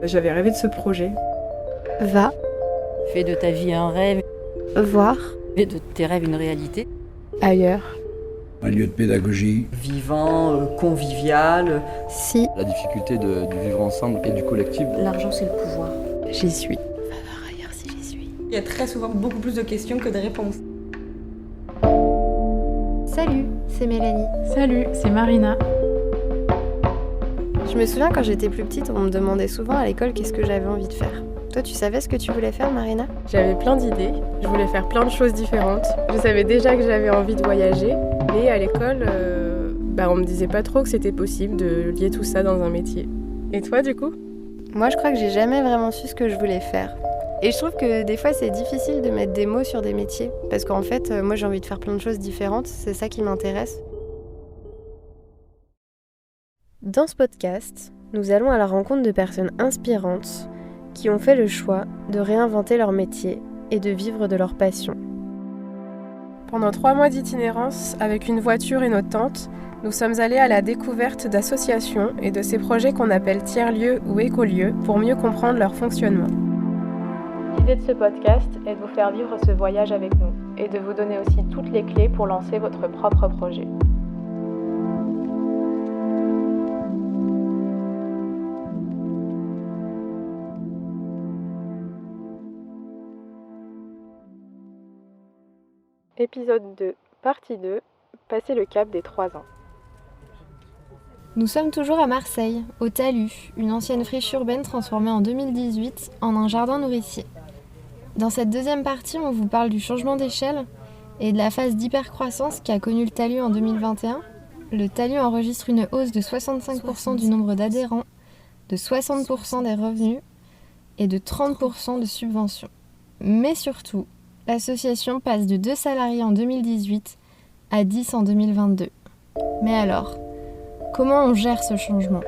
J'avais rêvé de ce projet. Va. Fais de ta vie un rêve. Voir. Fais de tes rêves une réalité. Ailleurs. Un lieu de pédagogie. Vivant, convivial. Si. La difficulté du vivre ensemble et du collectif. L'argent, c'est le pouvoir. J'y suis. Va voir ailleurs si j'y suis. Il y a très souvent beaucoup plus de questions que de réponses. Salut, c'est Mélanie. Salut, c'est Marina. Je me souviens quand j'étais plus petite, on me demandait souvent à l'école qu'est-ce que j'avais envie de faire. Toi, tu savais ce que tu voulais faire, Marina ? J'avais plein d'idées, je voulais faire plein de choses différentes. Je savais déjà que j'avais envie de voyager, mais à l'école, on me disait pas trop que c'était possible de lier tout ça dans un métier. Et toi, du coup ? Moi, je crois que j'ai jamais vraiment su ce que je voulais faire. Et je trouve que des fois, c'est difficile de mettre des mots sur des métiers. Parce qu'en fait, moi, j'ai envie de faire plein de choses différentes. C'est ça qui m'intéresse. Dans ce podcast, nous allons à la rencontre de personnes inspirantes qui ont fait le choix de réinventer leur métier et de vivre de leur passion. Pendant 3 mois d'itinérance, avec une voiture et notre tente, nous sommes allés à la découverte d'associations et de ces projets qu'on appelle tiers-lieux ou écolieux pour mieux comprendre leur fonctionnement. L'idée de ce podcast est de vous faire vivre ce voyage avec nous et de vous donner aussi toutes les clés pour lancer votre propre projet. Épisode 2, partie 2, passer le cap des 3 ans. Nous sommes toujours à Marseille, au Talus, une ancienne friche urbaine transformée en 2018 en un jardin nourricier. Dans cette deuxième partie, on vous parle du changement d'échelle et de la phase d'hypercroissance qu'a connue le Talus en 2021. Le Talus enregistre une hausse de 65% du nombre d'adhérents, de 60% des revenus et de 30% de subventions. Mais surtout, l'association passe de 2 salariés en 2018 à 10 en 2022. Mais alors, comment on gère ce changement ?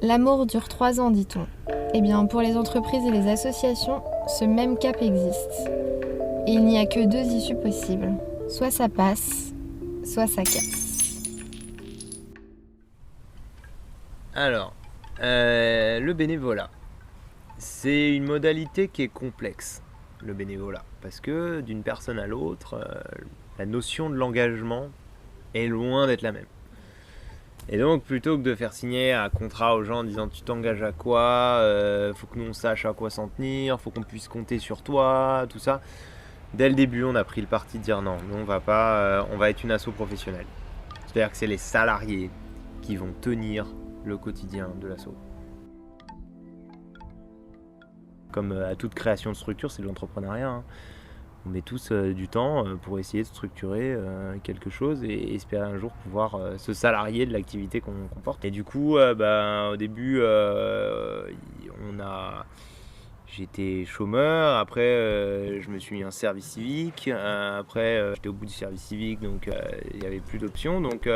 L'amour dure 3 ans, dit-on. Eh bien, pour les entreprises et les associations, ce même cap existe. Et il n'y a que 2 issues possibles. Soit ça passe, soit ça casse. Alors, le bénévolat, c'est une modalité qui est complexe, le bénévolat, parce que d'une personne à l'autre, la notion de l'engagement est loin d'être la même. Et donc, plutôt que de faire signer un contrat aux gens en disant tu t'engages à quoi, faut que nous on sache à quoi s'en tenir, faut qu'on puisse compter sur toi, tout ça, dès le début on a pris le parti de dire non, nous on va pas, on va être une asso professionnelle. C'est-à-dire que c'est les salariés qui vont tenir le quotidien de l'asso. Comme à toute création de structure, c'est de l'entrepreneuriat. Hein. On met tous du temps pour essayer de structurer quelque chose et espérer un jour pouvoir se salarier de l'activité qu'on porte. Et du coup, au début, j'étais chômeur. Après, je me suis mis en service civique. Après, j'étais au bout du service civique, donc il n'y avait plus d'options. Donc,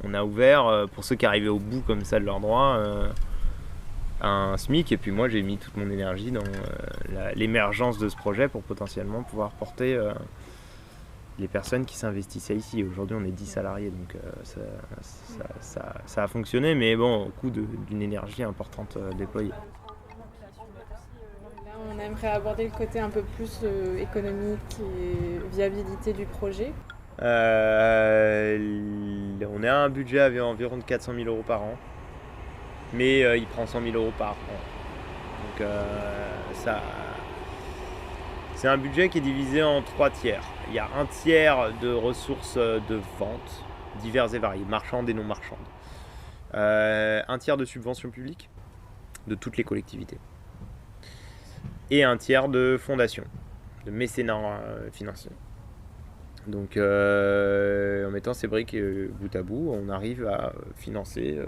on a ouvert, pour ceux qui arrivaient au bout comme ça de leurs droits, un SMIC, et puis moi j'ai mis toute mon énergie dans l'émergence de ce projet pour potentiellement pouvoir porter les personnes qui s'investissaient ici. Aujourd'hui on est 10 salariés, donc ça a fonctionné, mais bon, au coût d'une énergie importante déployée. Là, on aimerait aborder le côté un peu plus économique et viabilité du projet. On a un budget à environ de 400 000 € par an. Mais il prend 100 000 € par an. Donc c'est un budget qui est divisé en 3 tiers. Il y a un tiers de ressources de vente, diverses et variées, marchandes et non marchandes. Un tiers de subventions publiques, de toutes les collectivités. Et un tiers de fondations, de mécénat financier. Donc en mettant ces briques bout à bout, on arrive à financer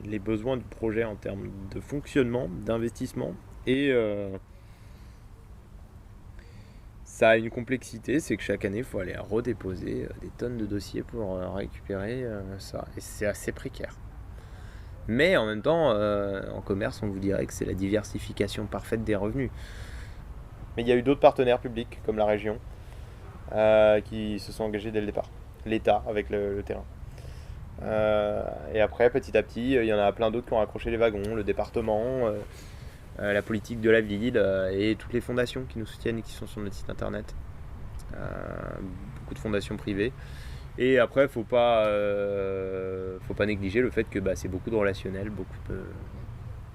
les besoins du projet en termes de fonctionnement, d'investissement, et ça a une complexité, c'est que chaque année il faut aller redéposer des tonnes de dossiers pour récupérer ça, et c'est assez précaire. Mais en même temps, en commerce on vous dirait que c'est la diversification parfaite des revenus. Mais il y a eu d'autres partenaires publics comme la région qui se sont engagés dès le départ. l'État avec le terrain. Et après, petit à petit, il y en a plein d'autres qui ont raccroché les wagons, le département, la politique de la ville et toutes les fondations qui nous soutiennent et qui sont sur notre site internet. Beaucoup de fondations privées. Et après, faut pas négliger le fait que c'est beaucoup de relationnel, beaucoup de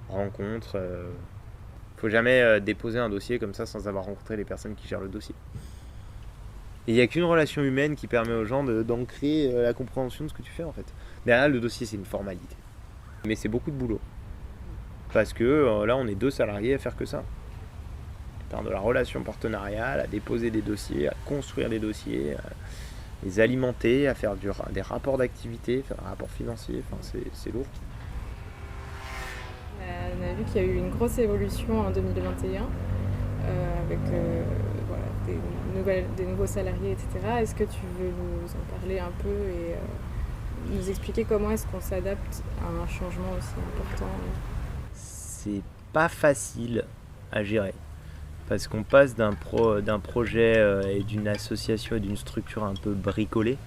rencontres. Faut jamais déposer un dossier comme ça sans avoir rencontré les personnes qui gèrent le dossier. Et il n'y a qu'une relation humaine qui permet aux gens d'ancrer la compréhension de ce que tu fais en fait. Derrière le dossier, c'est une formalité. Mais c'est beaucoup de boulot. Parce que là, on est 2 salariés à faire que ça. Faire de la relation partenariale, à déposer des dossiers, à construire des dossiers, à les alimenter, à faire des rapports d'activité, faire un rapport financier, c'est lourd. On a vu qu'il y a eu une grosse évolution en 2021 avec des nouveaux salariés, etc. Est-ce que tu veux nous en parler un peu et nous expliquer comment est-ce qu'on s'adapte à un changement aussi important? C'est pas facile à gérer parce qu'on passe d'un projet et d'une association et d'une structure un peu bricolée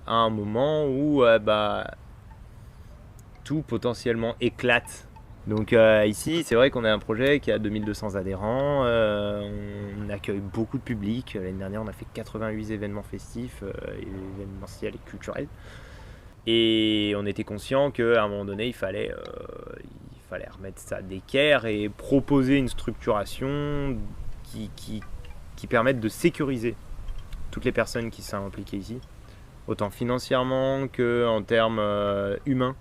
à un moment où tout potentiellement éclate. Donc ici, c'est vrai qu'on a un projet qui a 2200 adhérents, on accueille beaucoup de public. L'année dernière, on a fait 88 événements festifs, événementiels et culturels. Et on était conscient qu'à un moment donné, il fallait remettre ça d'équerre et proposer une structuration qui permette de sécuriser toutes les personnes qui sont impliquées ici, autant financièrement qu'en termes humains.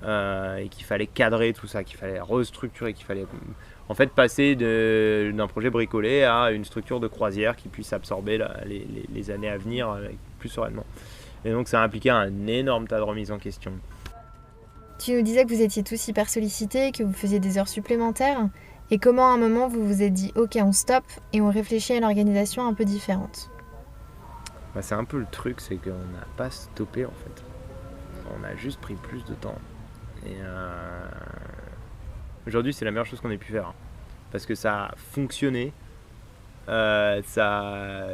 Et qu'il fallait cadrer tout ça, qu'il fallait restructurer, qu'il fallait en fait passer d'un projet bricolé à une structure de croisière qui puisse absorber les années à venir plus sereinement. Et donc ça a impliqué un énorme tas de remises en question. Tu nous disais que vous étiez tous hyper sollicités, que vous faisiez des heures supplémentaires. Et comment à un moment vous vous êtes dit « Ok, on stoppe et on réfléchit à une organisation un peu différente ». C'est un peu le truc, c'est qu'on n'a pas stoppé en fait. On a juste pris plus de temps. Et aujourd'hui, c'est la meilleure chose qu'on ait pu faire. Parce que ça a fonctionné. Ça a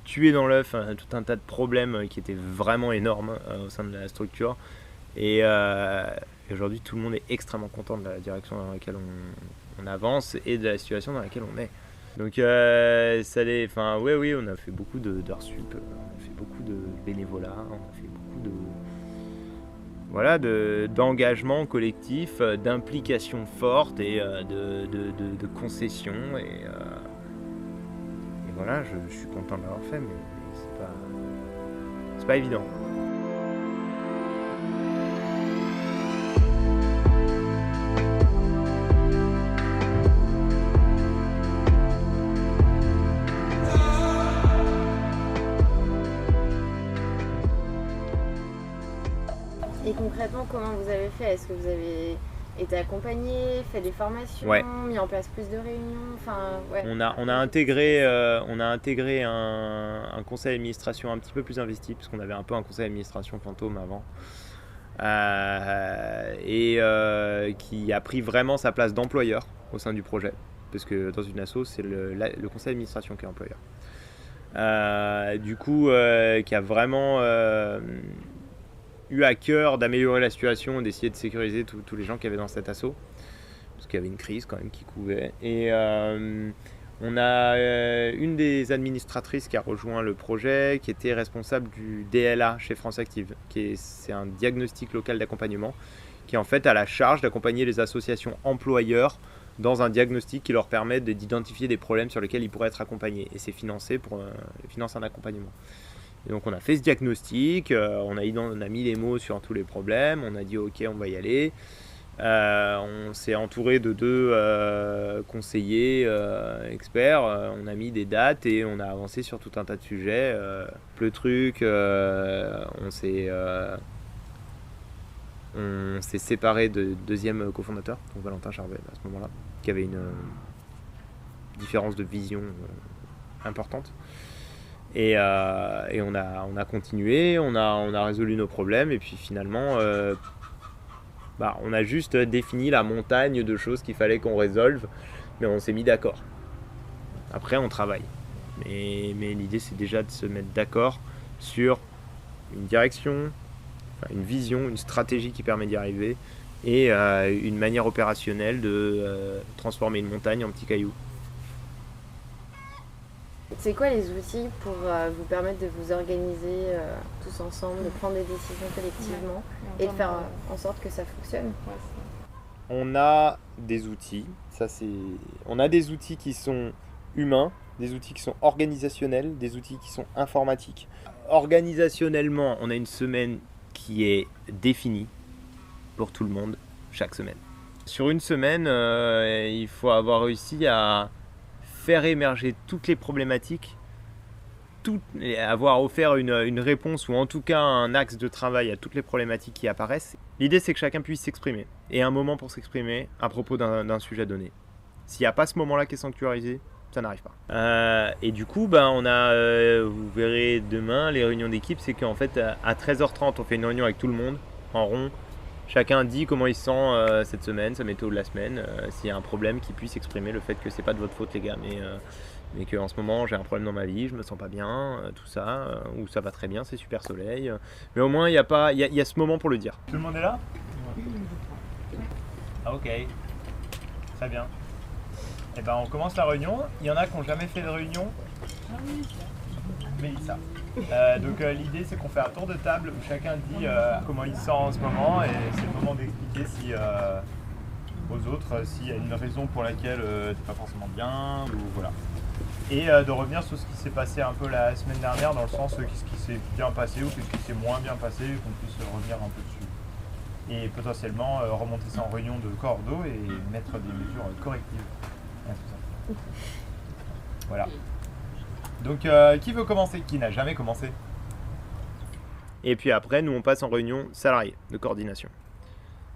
tué dans l'œuf tout un tas de problèmes qui étaient vraiment énormes au sein de la structure. Et aujourd'hui, tout le monde est extrêmement content de la direction dans laquelle on avance et de la situation dans laquelle on est. Donc, oui, on a fait beaucoup d'heures sup, on a fait beaucoup de bénévolat, on a fait beaucoup d'engagement collectif, d'implication forte et de concessions. Et voilà, je suis content de l'avoir fait, mais c'est pas évident. Et concrètement, comment vous avez fait? Est-ce que vous avez été accompagné, fait des formations, mis en place plus de réunions? On a intégré un conseil d'administration un petit peu plus investi, parce qu'on avait un peu un conseil d'administration fantôme avant, qui a pris vraiment sa place d'employeur au sein du projet, parce que dans une asso, c'est le conseil d'administration qui est employeur. Qui a vraiment eu à cœur d'améliorer la situation, d'essayer de sécuriser tous les gens qui avaient dans cet asso, parce qu'il y avait une crise quand même qui couvait. Et on a une des administratrices qui a rejoint le projet, qui était responsable du DLA chez France Active, c'est un diagnostic local d'accompagnement, qui en fait a la charge d'accompagner les associations employeurs dans un diagnostic qui leur permet d'identifier des problèmes sur lesquels ils pourraient être accompagnés. Et c'est financé finance un accompagnement. Et donc on a fait ce diagnostic, on a mis les mots sur tous les problèmes, on a dit ok, on va y aller. On s'est entouré de 2 conseillers experts, on a mis des dates et on a avancé sur tout un tas de sujets. Le truc, on s'est séparé de 2e cofondateur, donc Valentin Charvet à ce moment-là, qui avait une différence de vision importante. Et on a continué, on a résolu nos problèmes et puis finalement on a juste défini la montagne de choses qu'il fallait qu'on résolve, mais on s'est mis d'accord. Après on travaille, mais l'idée c'est déjà de se mettre d'accord sur une direction, enfin, une vision, une stratégie qui permet d'y arriver et une manière opérationnelle de transformer une montagne en petits cailloux. C'est quoi les outils pour vous permettre de vous organiser tous ensemble, de prendre des décisions collectivement et de faire en sorte que ça fonctionne? On a des outils, on a des outils qui sont humains, des outils qui sont organisationnels, des outils qui sont informatiques. Organisationnellement, on a une semaine qui est définie pour tout le monde, chaque semaine. Sur une semaine, il faut avoir réussi à faire émerger toutes les problématiques, avoir offert une réponse ou en tout cas un axe de travail à toutes les problématiques qui apparaissent. L'idée, c'est que chacun puisse s'exprimer et un moment pour s'exprimer à propos d'un sujet donné. S'il n'y a pas ce moment-là qui est sanctuarisé, ça n'arrive pas. Et du coup, on a, vous verrez demain, les réunions d'équipe, c'est qu'en fait, à 13h30, on fait une réunion avec tout le monde, en rond. Chacun dit comment il se sent cette semaine, sa météo de la semaine, s'il y a un problème, qu'il puisse exprimer le fait que c'est pas de votre faute les gars, mais qu'en ce moment j'ai un problème dans ma vie, je me sens pas bien, tout ça, ou ça va très bien, c'est super soleil. Mais au moins il y a ce moment pour le dire. Tout le monde est là? Ah ok, très bien. Et on commence la réunion. Il y en a qui n'ont jamais fait de réunion. Mélissa. Donc l'idée c'est qu'on fait un tour de table où chacun dit comment il se sent en ce moment et c'est le moment d'expliquer aux autres s'il y a une raison pour laquelle t'es pas forcément bien ou voilà. Et de revenir sur ce qui s'est passé un peu la semaine dernière dans le sens qu'est-ce qui s'est bien passé ou qu'est-ce qui s'est moins bien passé, qu'on puisse revenir un peu dessus. Et potentiellement remonter ça en réunion de cordeau et mettre des mesures correctives. À tout ça. Voilà. Donc, qui veut commencer? Qui n'a jamais commencé? Et puis après, nous, on passe en réunion salariée de coordination.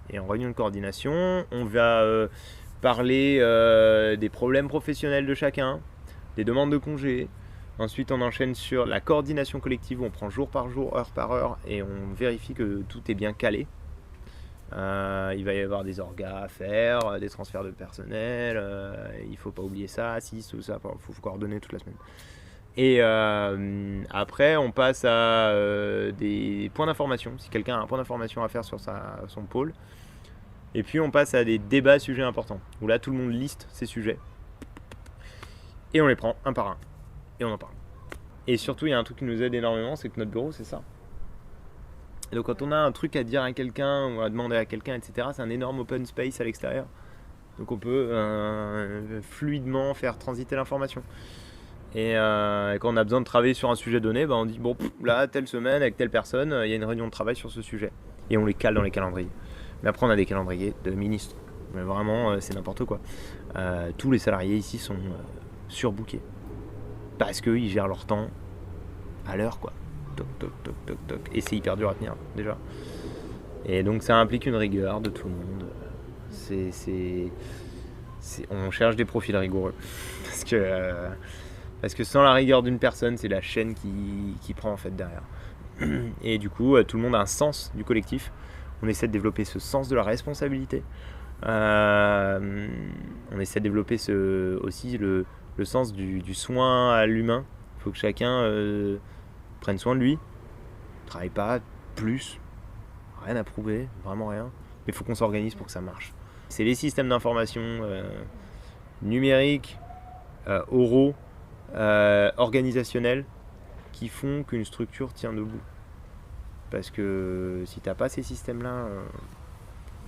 Et en réunion de coordination, on va parler des problèmes professionnels de chacun, des demandes de congés. Ensuite, on enchaîne sur la coordination collective où on prend jour par jour, heure par heure, et on vérifie que tout est bien calé. Il va y avoir des orgas à faire, des transferts de personnel, il ne faut pas oublier ça, tout ça, il faut coordonner toute la semaine. Et après, on passe à des points d'information, si quelqu'un a un point d'information à faire sur son pôle. Et puis on passe à des débats sujets importants, où là tout le monde liste ses sujets. Et on les prend un par un, et on en parle. Et surtout, il y a un truc qui nous aide énormément, c'est que notre bureau, c'est ça. Et donc quand on a un truc à dire à quelqu'un, ou à demander à quelqu'un, etc., c'est un énorme open space à l'extérieur. Donc on peut fluidement faire transiter l'information. Et quand on a besoin de travailler sur un sujet donné, on dit bon, là, telle semaine, avec telle personne, il y a une réunion de travail sur ce sujet. Et on les cale dans les calendriers. Mais après, on a des calendriers de ministres. Mais vraiment, c'est n'importe quoi. Tous les salariés ici sont surbookés. Parce qu'ils gèrent leur temps à l'heure, quoi. Toc, toc, toc, toc, toc. Et c'est hyper dur à tenir, déjà. Et donc, ça implique une rigueur de tout le monde. On cherche des profils rigoureux. Parce que sans la rigueur d'une personne, c'est la chaîne qui prend en fait derrière. Et du coup, tout le monde a un sens du collectif. On essaie de développer ce sens de la responsabilité. On essaie de développer aussi le sens du soin à l'humain. Il faut que chacun prenne soin de lui. Ne travaille pas plus. Rien à prouver, vraiment rien. Mais il faut qu'on s'organise pour que ça marche. C'est les systèmes d'information numériques, oraux, organisationnels qui font qu'une structure tient debout. Parce que si t'as pas ces systèmes-là,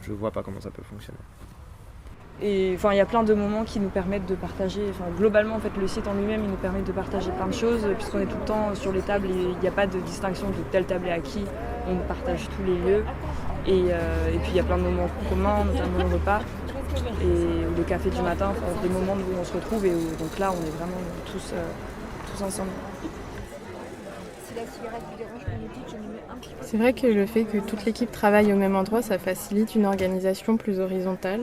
je vois pas comment ça peut fonctionner. Et il y a plein de moments qui nous permettent de partager, globalement en fait le site en lui-même il nous permet de partager plein de choses puisqu'on est tout le temps sur les tables et il n'y a pas de distinction de telle table est acquis, on partage tous les lieux et puis il y a plein de moments communs, notamment le repas et le café du matin, des moments où on se retrouve et où, donc là on est vraiment tous ensemble. C'est vrai que le fait que toute l'équipe travaille au même endroit, ça facilite une organisation plus horizontale.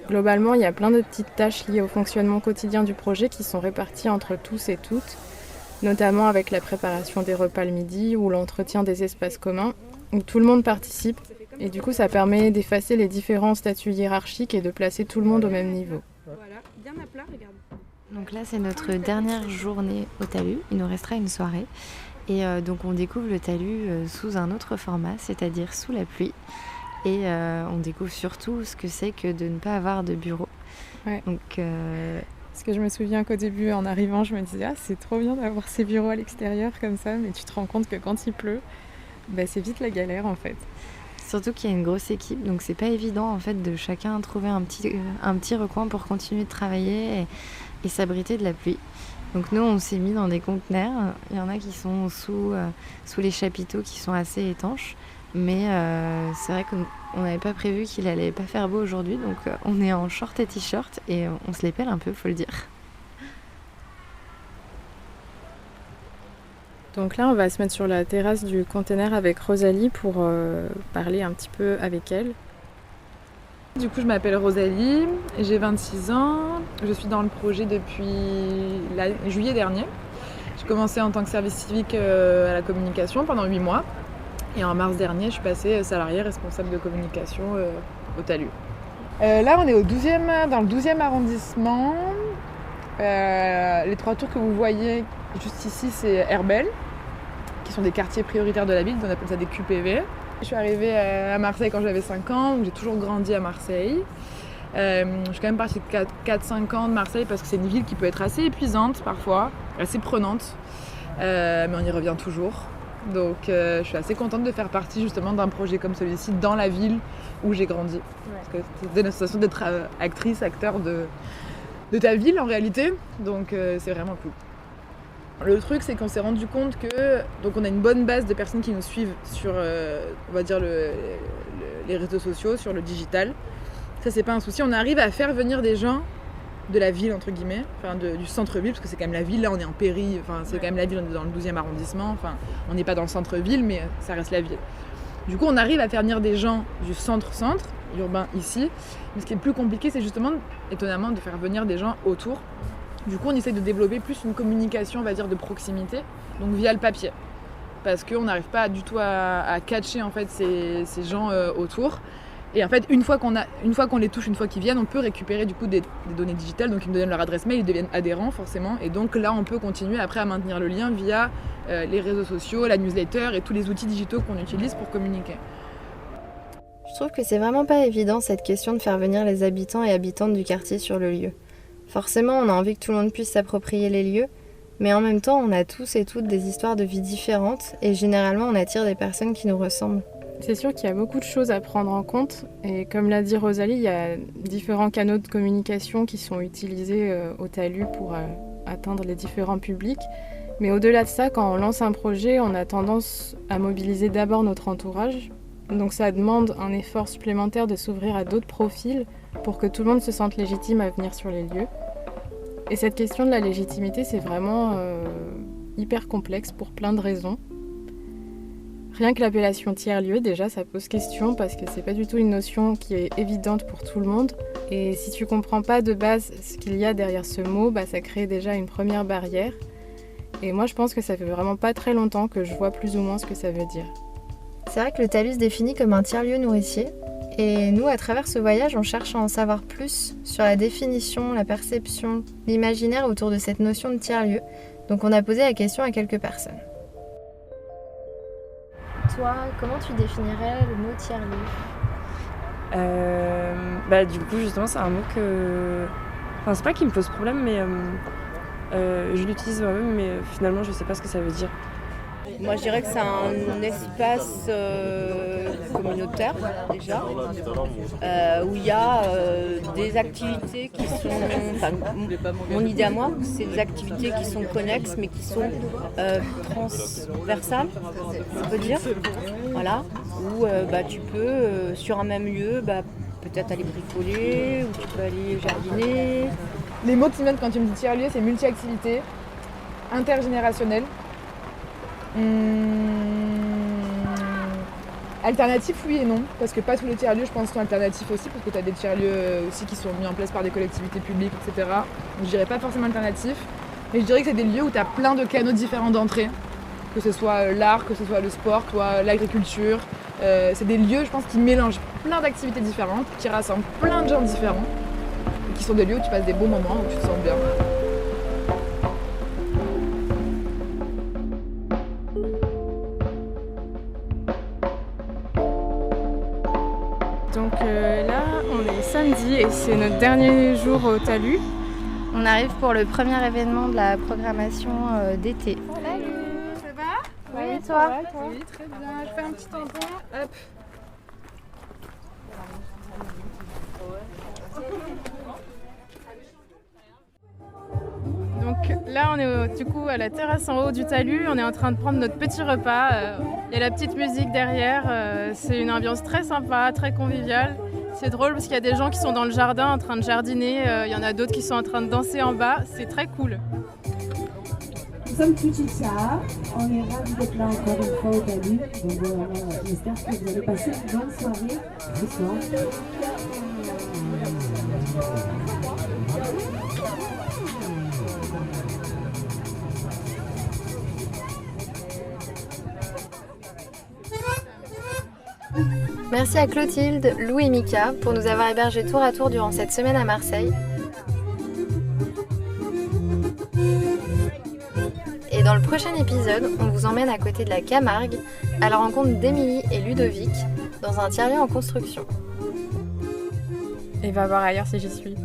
Globalement, il y a plein de petites tâches liées au fonctionnement quotidien du projet qui sont réparties entre tous et toutes, notamment avec la préparation des repas le midi ou l'entretien des espaces communs, où tout le monde participe. Et du coup, ça permet d'effacer les différents statuts hiérarchiques et de placer tout le monde au même niveau. Voilà, bien à plat, regarde. Donc là, c'est notre dernière journée au talus. Il nous restera une soirée. Et donc on découvre le talus sous un autre format, c'est-à-dire sous la pluie. Et on découvre surtout ce que c'est que de ne pas avoir de bureau. Ouais. Donc, Parce que je me souviens qu'au début, en arrivant, je me disais « c'est trop bien d'avoir ces bureaux à l'extérieur comme ça », mais tu te rends compte que quand il pleut, c'est vite la galère en fait. Surtout qu'il y a une grosse équipe, donc c'est pas évident en fait de chacun trouver un petit recoin pour continuer de travailler et s'abriter de la pluie. Donc nous, on s'est mis dans des conteneurs. Il y en a qui sont sous les chapiteaux qui sont assez étanches. Mais c'est vrai qu'on n'avait pas prévu qu'il allait pas faire beau aujourd'hui. Donc on est en short et t-shirt et on se les pèle un peu, faut le dire. Donc là, on va se mettre sur la terrasse du container avec Rosalie pour parler un petit peu avec elle. Du coup, je m'appelle Rosalie, j'ai 26 ans, je suis dans le projet depuis juillet dernier. J'ai commencé en tant que service civique à la communication pendant 8 mois. Et en mars dernier, je suis passée salariée responsable de communication au talus. Là, on est dans le 12e arrondissement. Les 3 tours que vous voyez juste ici, c'est Herbel, qui sont des quartiers prioritaires de la ville, on appelle ça des QPV. Je suis arrivée à Marseille quand j'avais 5 ans, donc j'ai toujours grandi à Marseille. Je suis quand même partie de 4-5 ans de Marseille parce que c'est une ville qui peut être assez épuisante parfois, assez prenante, mais on y revient toujours. Donc je suis assez contente de faire partie justement d'un projet comme celui-ci dans la ville où j'ai grandi. Parce que ça donne la sensation d'être actrice, acteur de ta ville en réalité, donc c'est vraiment cool. Le truc, c'est qu'on s'est rendu compte que donc on a une bonne base de personnes qui nous suivent sur, on va dire, les réseaux sociaux, sur le digital. Ça, c'est pas un souci. On arrive à faire venir des gens de la ville, entre guillemets, enfin du centre-ville, parce que c'est quand même la ville. Là, on est en péri, enfin c'est quand même la ville, on est dans le 12e arrondissement. Enfin, on n'est pas dans le centre-ville, mais ça reste la ville. Du coup, on arrive à faire venir des gens du centre-centre, urbain ici. Mais ce qui est plus compliqué, c'est justement, étonnamment, de faire venir des gens autour. Du coup, on essaye de développer plus une communication, on va dire, de proximité, donc via le papier. Parce qu'on n'arrive pas du tout à catcher en fait, ces gens autour. Et en fait, une fois qu'on les touche, une fois qu'ils viennent, on peut récupérer du coup des données digitales. Donc ils nous donnent leur adresse mail, ils deviennent adhérents forcément. Et donc là, on peut continuer après à maintenir le lien via les réseaux sociaux, la newsletter et tous les outils digitaux qu'on utilise pour communiquer. Je trouve que c'est vraiment pas évident cette question de faire venir les habitants et habitantes du quartier sur le lieu. Forcément, on a envie que tout le monde puisse s'approprier les lieux, mais en même temps, on a tous et toutes des histoires de vie différentes et généralement, on attire des personnes qui nous ressemblent. C'est sûr qu'il y a beaucoup de choses à prendre en compte et comme l'a dit Rosalie, il y a différents canaux de communication qui sont utilisés au talus pour atteindre les différents publics. Mais au-delà de ça, quand on lance un projet, on a tendance à mobiliser d'abord notre entourage. Donc ça demande un effort supplémentaire de s'ouvrir à d'autres profils pour que tout le monde se sente légitime à venir sur les lieux. Et cette question de la légitimité, c'est vraiment hyper complexe pour plein de raisons. Rien que l'appellation tiers-lieu, déjà, ça pose question parce que c'est pas du tout une notion qui est évidente pour tout le monde. Et si tu comprends pas de base ce qu'il y a derrière ce mot, ça crée déjà une première barrière. Et moi, je pense que ça fait vraiment pas très longtemps que je vois plus ou moins ce que ça veut dire. C'est vrai que le talus se définit comme un tiers-lieu nourricier. Et nous, à travers ce voyage, on cherche à en savoir plus sur la définition, la perception, l'imaginaire autour de cette notion de tiers-lieu. Donc on a posé la question à quelques personnes. Toi, comment tu définirais le mot tiers-lieu ? Du coup, justement, c'est un mot que... Enfin, c'est pas qu'il me pose problème, mais je l'utilise moi-même, mais finalement, je sais pas ce que ça veut dire. Moi, je dirais que c'est un espace communautaire, déjà, où il y a des activités qui sont... Enfin, mon idée à moi, c'est des activités qui sont connexes, mais qui sont transversales, on peut dire. Voilà, où tu peux, sur un même lieu, peut-être aller bricoler, ou tu peux aller jardiner. Les mots qui me viennent quand tu me dis tiers-lieu, c'est multi-activité, intergénérationnel. Alternatif, oui et non, parce que pas tous les tiers-lieux, je pense, sont alternatifs aussi, parce que tu as des tiers-lieux aussi qui sont mis en place par des collectivités publiques, etc. Donc je dirais pas forcément alternatif, mais je dirais que c'est des lieux où tu as plein de canaux différents d'entrée, que ce soit l'art, que ce soit le sport, l'agriculture. C'est des lieux, je pense, qui mélangent plein d'activités différentes, qui rassemblent plein de gens différents, et qui sont des lieux où tu passes des bons moments, où tu te sens bien. Donc là, on est samedi et c'est notre dernier jour au Talus. On arrive pour le premier événement de la programmation d'été. Salut, ça va? Oui, toi? Oui, très bien. Je fais un petit tampon. Hop. Donc là, on est du coup à la terrasse en haut du Talus. On est en train de prendre notre petit repas. Il y a la petite musique derrière. C'est une ambiance très sympa, très conviviale. C'est drôle parce qu'il y a des gens qui sont dans le jardin en train de jardiner. Il y en a d'autres qui sont en train de danser en bas. C'est très cool. Nous sommes Tchouchicha. On est ravis d'être là encore une fois au Talus. Donc j'espère que vous allez passer une bonne soirée ce soir. Merci à Clotilde, Lou et Mika pour nous avoir hébergés tour à tour durant cette semaine à Marseille. Et dans le prochain épisode, on vous emmène à côté de la Camargue, à la rencontre d'Émilie et Ludovic, dans un tiers-lieu en construction. Et va voir ailleurs si j'y suis.